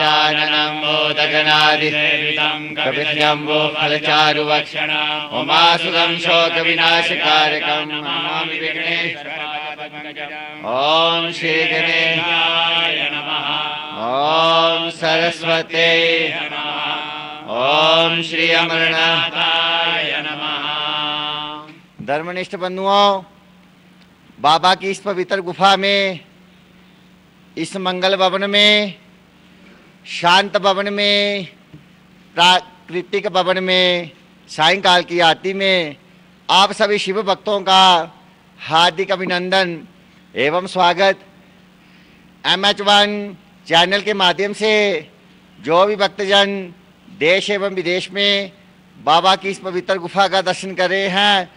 गजाननं मोदगणाधिसेवितं कपिशम्भो फलचारुभक्षणम् उमासुतं शोकविनाशकारकं नमामि विघ्नेश्वरपादपङ्कजम्। ॐ श्री गणेशाय नमः। ॐ सरस्वते नमः। ॐ श्री अमरनाथाय नमः। धर्मनिष्ठ बंधुओं, बाबा की इस पवित्र गुफा में, इस मंगल भवन में, शांत भवन में, प्राकृतिक भवन में, सायंकाल की आरती में आप सभी शिव भक्तों का हार्दिक अभिनंदन एवं स्वागत। MH1 चैनल के माध्यम से जो भी भक्तजन देश एवं विदेश में बाबा की इस पवित्र गुफा का दर्शन कर रहे हैं,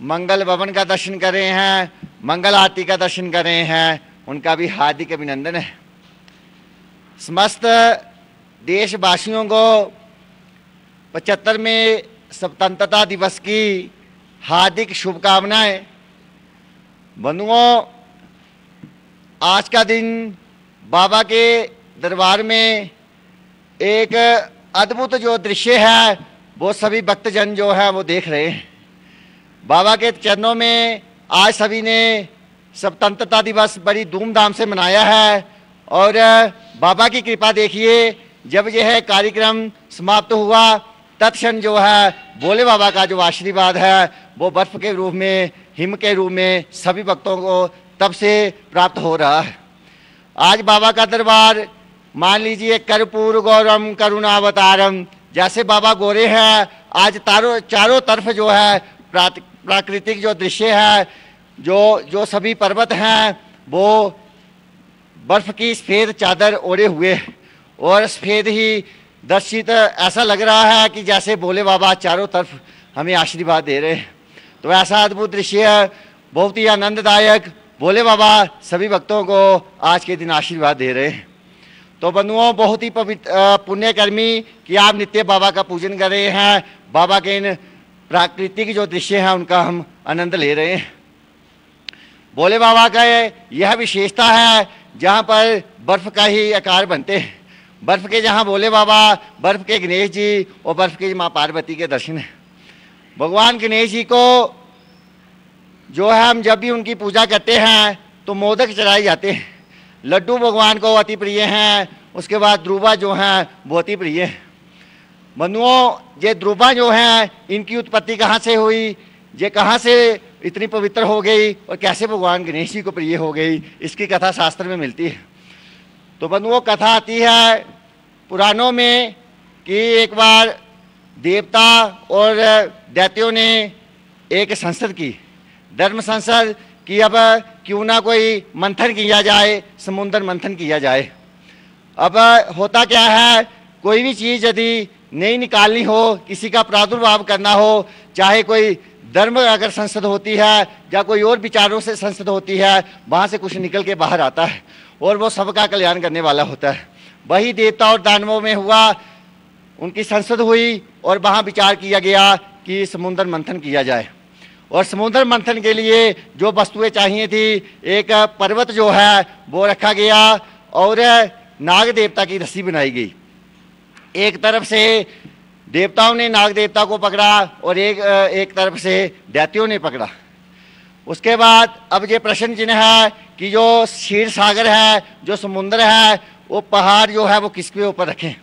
मंगल भवन का दर्शन कर रहे हैं, मंगल आरती का दर्शन कर रहे हैं, उनका भी हार्दिक अभिनंदन है। समस्त देशवासियों को 75वें स्वतंत्रता दिवस की हार्दिक शुभकामनाएं। बंधुओं, आज का दिन बाबा के दरबार में एक अद्भुत जो दृश्य है वो सभी भक्तजन जो है वो देख रहे हैं। बाबा के चरणों में आज सभी ने स्वतंत्रता दिवस बड़ी धूमधाम से मनाया है और बाबा की कृपा देखिए, जब यह कार्यक्रम समाप्त हुआ तत्क्षण जो है भोले बाबा का जो आशीर्वाद है वो बर्फ के रूप में, हिम के रूप में सभी भक्तों को तब से प्राप्त हो रहा है। आज बाबा का दरबार मान लीजिए कर्पूर गौरम करुणावतारम, जैसे बाबा गोरे हैं, आज चारों तरफ जो है प्राकृतिक जो दृश्य है, जो सभी पर्वत हैं वो बर्फ की सफ़ेद चादर ओढ़े हुए और सफ़ेद ही दर्शित ऐसा लग रहा है कि जैसे भोले बाबा चारों तरफ हमें आशीर्वाद दे रहे हैं। तो ऐसा अद्भुत दृश्य है, बहुत ही आनंददायक। भोले बाबा सभी भक्तों को आज के दिन आशीर्वाद दे रहे हैं। तो बंधुओं, बहुत ही पवित्र पुण्यकर्मी कि आप नित्य बाबा का पूजन कर रहे हैं, बाबा के इन प्राकृतिक जो दृश्य हैं उनका हम आनंद ले रहे हैं। भोले बाबा का यह विशेषता है जहाँ पर बर्फ का ही आकार बनते हैं। बर्फ के जहाँ भोले बाबा, बर्फ के गणेश जी और बर्फ की माँ पार्वती के दर्शन हैं। भगवान गणेश जी को जो है हम जब भी उनकी पूजा करते हैं तो मोदक चढ़ाए जाते हैं। लड्डू भगवान को अति प्रिय हैं, उसके बाद ध्रुवा जो हैं वो अति प्रिय हैं। बंधुओं, ये ध्रुवा जो हैं इनकी उत्पत्ति कहाँ से हुई, ये कहाँ से इतनी पवित्र हो गई और कैसे भगवान गणेश जी को प्रिय हो गई, इसकी कथा शास्त्र में मिलती है। तो बंधुओं, कथा आती है पुराणों में कि एक बार देवता और दैत्यों ने एक संसद की, धर्म संसद कि अब क्यों ना कोई मंथन किया जाए, समुद्र मंथन किया जाए। अब होता क्या है, कोई भी चीज़ यदि नहीं निकालनी हो, किसी का प्रादुर्भाव करना हो, चाहे कोई धर्म अगर संसद होती है या कोई और विचारों से संसद होती है, वहाँ से कुछ निकल के बाहर आता है और वो सबका कल्याण करने वाला होता है। वही देवता और दानवों में हुआ, उनकी संसद हुई और वहाँ विचार किया गया कि समुद्र मंथन किया जाए। और समुद्र मंथन के लिए जो वस्तुएं चाहिए थी, एक पर्वत जो है वो रखा गया और नाग देवता की रस्सी बनाई गई। एक तरफ से देवताओं ने नाग देवता को पकड़ा और एक तरफ से दैत्यों ने पकड़ा। उसके बाद अब ये प्रश्न चिन्ह है कि जो क्षीर सागर है, जो समुद्र है, वो पहाड़ जो है वो किसके ऊपर रखें।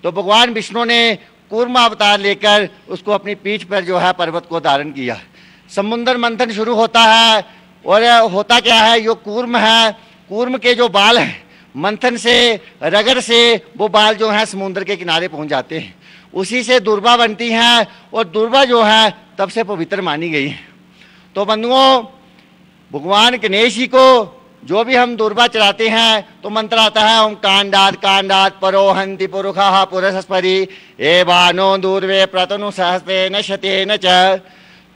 तो भगवान विष्णु ने कूर्म अवतार लेकर उसको अपनी पीठ पर जो है पर्वत को धारण किया। समुद्र मंथन शुरू होता है और होता क्या है, जो कूर्म है, कूर्म के जो बाल हैं मंथन से, रगड़ से वो बाल जो हैं समुद्र के किनारे पहुंच जाते हैं। उसी से दुर्बा बनती हैं और दुर्बा जो है तब से पवित्र मानी गई है। तो बंधुओं, भगवान गणेश जी को जो भी हम दुर्बा चढ़ाते हैं तो मंत्र आता है ओम कांडात कांडात परो हंति पुरुषः पुरस्परि एवानो दूर्वे प्रतनु सहस्ते नशते न च।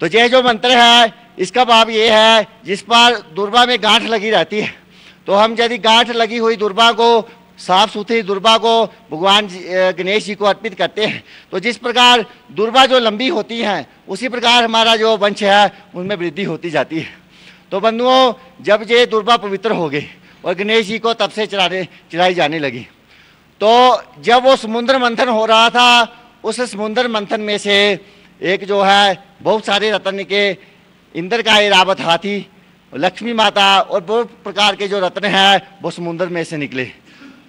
तो ये जो मंत्र है इसका भाव ये है, जिस पर दुर्बा में गांठ लगी रहती है, तो हम यदि गांठ लगी हुई दुर्बा को, साफ सुथरी दुर्बा को भगवान गणेश जी को अर्पित करते हैं, तो जिस प्रकार दुर्बा जो लंबी होती हैं उसी प्रकार हमारा जो वंश है उनमें वृद्धि होती जाती है। तो बंधुओं, जब ये दुर्बा पवित्र हो गई और गणेश जी को तब से चढ़ाई जाने लगी, तो जब वो समुद्र मंथन हो रहा था, उस समुद्र मंथन में से एक जो है बहुत सारे रत्न निकले। इंद्र का ऐरावत हाथी, लक्ष्मी माता और बहुत प्रकार के जो रत्न हैं वो समुद्र में से निकले।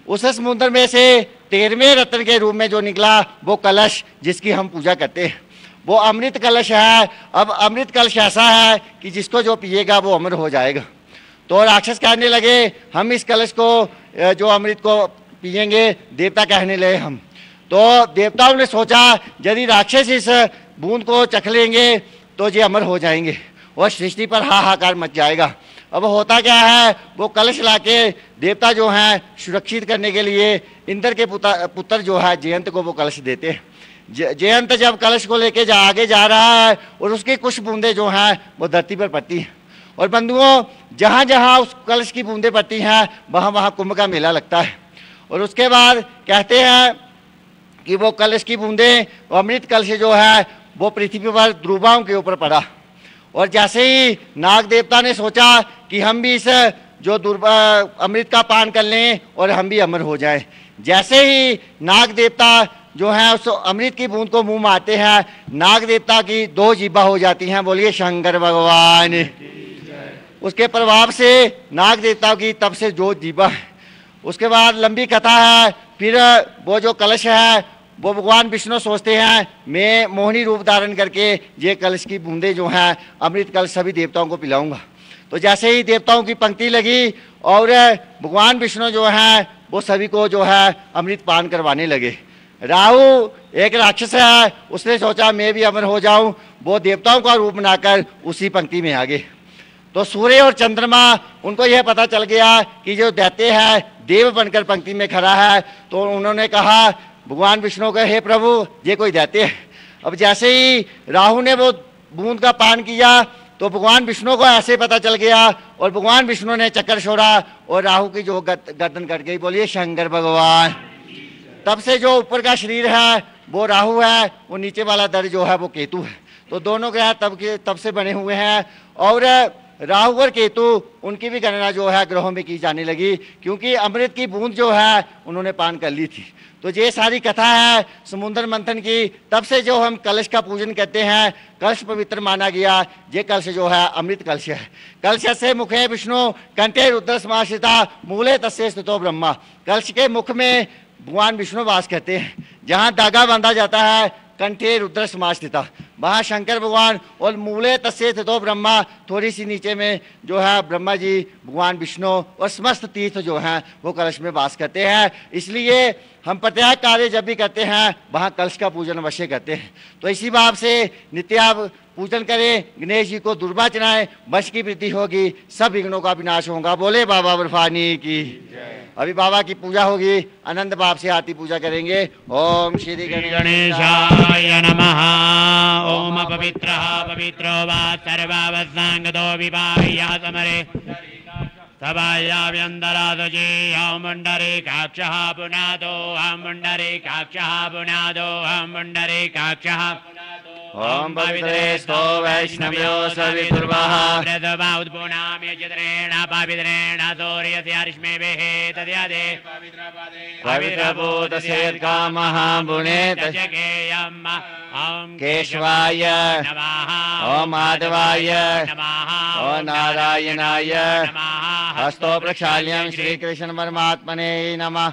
उस समुद्र में से 13वें रत्न के रूप में जो निकला वो कलश, जिसकी हम पूजा करते हैं, वो अमृत कलश है। अब अमृत कलश ऐसा है कि जिसको जो पिएगा वो अमर हो जाएगा। तो राक्षस कहने लगे हम इस कलश को, जो अमृत को पिएंगे, देवता कहने लगे हम। तो देवताओं ने सोचा यदि राक्षस इस बूंद को चख लेंगे तो ये अमर हो जाएंगे और सृष्टि पर हाहाकार मच जाएगा। अब होता क्या है, वो कलश लाके देवता जो हैं सुरक्षित करने के लिए इंद्र के पुत्र जो है जयंत को वो कलश देते हैं। जयंत जब कलश को लेके आगे जा रहा है और उसकी कुछ बूंदें जो हैं वो धरती पर पड़ती हैं। और बंधुओं, जहाँ जहाँ उस कलश की बूंदें पड़ती हैं वहाँ वहाँ कुंभ का मेला लगता है। और उसके बाद कहते हैं कि वो कलश की बूंदें, अमृत कलश जो है वो पृथ्वी पर ध्रुवाओं के ऊपर पड़ा। और जैसे ही नाग देवता ने सोचा कि हम भी इस जो अमृत का पान कर लें और हम भी अमर हो जाएं, जैसे ही नाग देवता जो है उस अमृत की बूंद को मुंह मारते हैं, नाग देवता की 2 जीभा हो जाती हैं। बोलिए शंकर भगवान। उसके प्रभाव से नाग देवता की तब से जो जीभा है। उसके बाद लंबी कथा है। फिर वो जो कलश है वो भगवान विष्णु सोचते हैं मैं मोहिनी रूप धारण करके ये कलश की बूंदें जो हैं अमृत कलश सभी देवताओं को पिलाऊंगा। तो जैसे ही देवताओं की पंक्ति लगी और भगवान विष्णु जो हैं वो सभी को जो है अमृत पान करवाने लगे। राहु एक राक्षस है, उसने सोचा मैं भी अमर हो जाऊं, वो देवताओं का रूप बनाकर उसी पंक्ति में आ गए। तो सूर्य और चंद्रमा, उनको यह पता चल गया कि जो दैत्य है देव बनकर पंक्ति में खड़ा है। तो उन्होंने कहा भगवान विष्णु को, हे प्रभु ये कोई दैत्य है। अब जैसे ही राहु ने वो बूंद का पान किया तो भगवान विष्णु को ऐसे पता चल गया और भगवान विष्णु ने चक्कर छोड़ा और राहु की जो गर्दन कट गई। बोलिए शंकर भगवान। तब से जो ऊपर का शरीर है वो राहु है, वो नीचे वाला दर जो है वो केतु है। तो दोनों ग्रह तब से बने हुए हैं। और राहु और केतु, उनकी भी गणना जो है ग्रहों में की जाने लगी, क्योंकि अमृत की बूंद जो है उन्होंने पान कर ली थी। तो ये सारी कथा है समुद्र मंथन की। तब से जो हम कलश का पूजन करते हैं, कलश पवित्र माना गया। ये कलश जो है अमृत कलश है। कलश से मुखे विष्णु कंठे रुद्र समाश्रिता मूले तस्य स्थितो ब्रह्मा। कलश के मुख में भगवान विष्णु वास करते हैं। जहाँ धागा बांधा जाता है कंठे रुद्र समाश्रिता, वहाँ शंकर भगवान, और मूले तस्य स्थितो ब्रह्मा, थोड़ी सी नीचे में जो है ब्रह्मा जी, भगवान विष्णु और समस्त तीर्थ जो हैं वो कलश में वास करते हैं। इसलिए हम प्रत्येक कार्य जब भी करते हैं वहाँ कलश का पूजन अवश्य करते हैं। तो इसी भाव से नित्य आप पूजन करें, गणेश जी को दुर्बा चढ़ाएं, वश की वृद्धि होगी, सब विघ्नों का विनाश होगा। बोले बाबा बर्फानी की। अभी बाबा की पूजा होगी, आनंद भाव से आरती पूजा करेंगे। ओम श्री गणेशाय नमः। ओम पवित्रः पवित्रो वा सर्वावसांगतो विवाह्य समरे सभायाभ्यन्तरादजे हम मुण्डरीकाक्षः पुनादो हम मुण्डरीकाक्षः पुनादो हम मुण्डरीकाक्षः। ओम पवित्रेस्तो वैष्णव्यो सवितुर्वः प्रथमा उद्पुनाम्य चित्रेण पवित्रेण सूर्यस्यार्ष्मेभिः तद्यादे पवित्रभूतसेत्कामः पुनेत तजकेयम्। ओम केशवाय नमः। ओम माधवाय नमः। ओम नारायणाय नमः। हस्तो प्रक्षाल्यं श्रीकृष्ण परमात्मने नमः।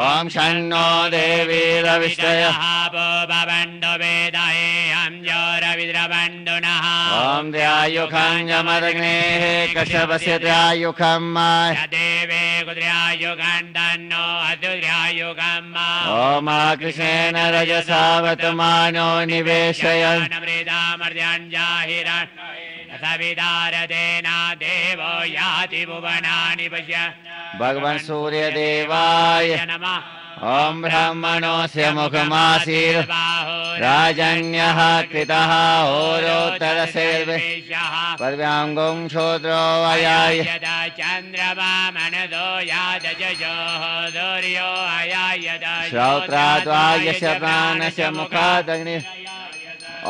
ओम शन्नो देवी रविष्टयः भवन्तु वेदाये हम ज्योरविद्रवन्दुनः। ओम द्यायुखं यमदग्नेः कश्यपस्य द्यायुखं देवे कुद्र्यायुगं तन्नो अद्युद्र्यायुगम्। ओम कृष्णेन रजसा वर्तमानो निवेशयन् नमृतामर्त्यञ्जाहिरन् सविदारदेना देवो याति भुवनानि पश्य। भगवन् सूर्यदेवाय नमः। ओम ब्रह्मणोऽस्य मुखमासीत् राजन्यः कृतः होरोत्तरसेर्वे पर्व्याङ्गुं शूद्रो अयाय चन्द्रमा मनदो यादजो सूर्यो अयायद श्रौत्राद्वायस्य प्राणस्य मुखादग्नि।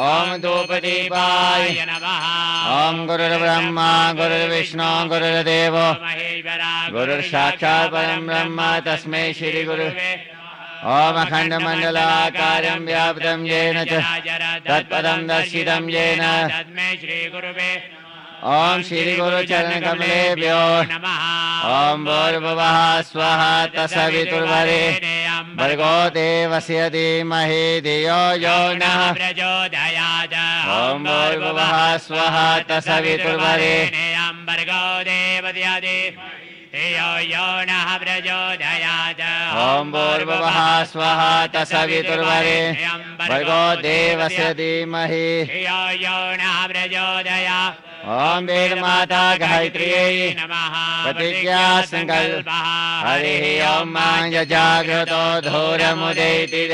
ओम धूपदीपाय नमः। ओम गुरुर्ब्रह्मा गुरुर्विष्णु गुरुर्देवो महेश्वरा गुरुर्साक्षात् परं ब्रह्म तस्मै श्री गुरु ॐ अखण्डमण्डलाकारं व्याप्तं येन च तत्पदं दर्शितं येन तस्मै श्रीगुरुवे ॐ श्रीगुरुचरणकमलेभ्यो नमः ॐ भूर्भुवः स्वः तत्सवितुर्वरेण्यं भर्गो देवस्य धीमहि धियो यो नः प्रचोदयात् ॐ भूर्भुवः स्वः तत्सवितुर्वरेण्यं भर्गो देवस्य धियो यो नः प्रचोदयात् ॐ भूर्भुवः स्वः तत्सवितुर्वरेण्यं भर्गो देवस्य धीमहि धियो यो नः प्रचोदयात् ॐ वीरमाता गायत्र्यै नमः प्रतिज्ञा संकल्पः हरिः ॐ मां जाग्रतो धूरमुदैति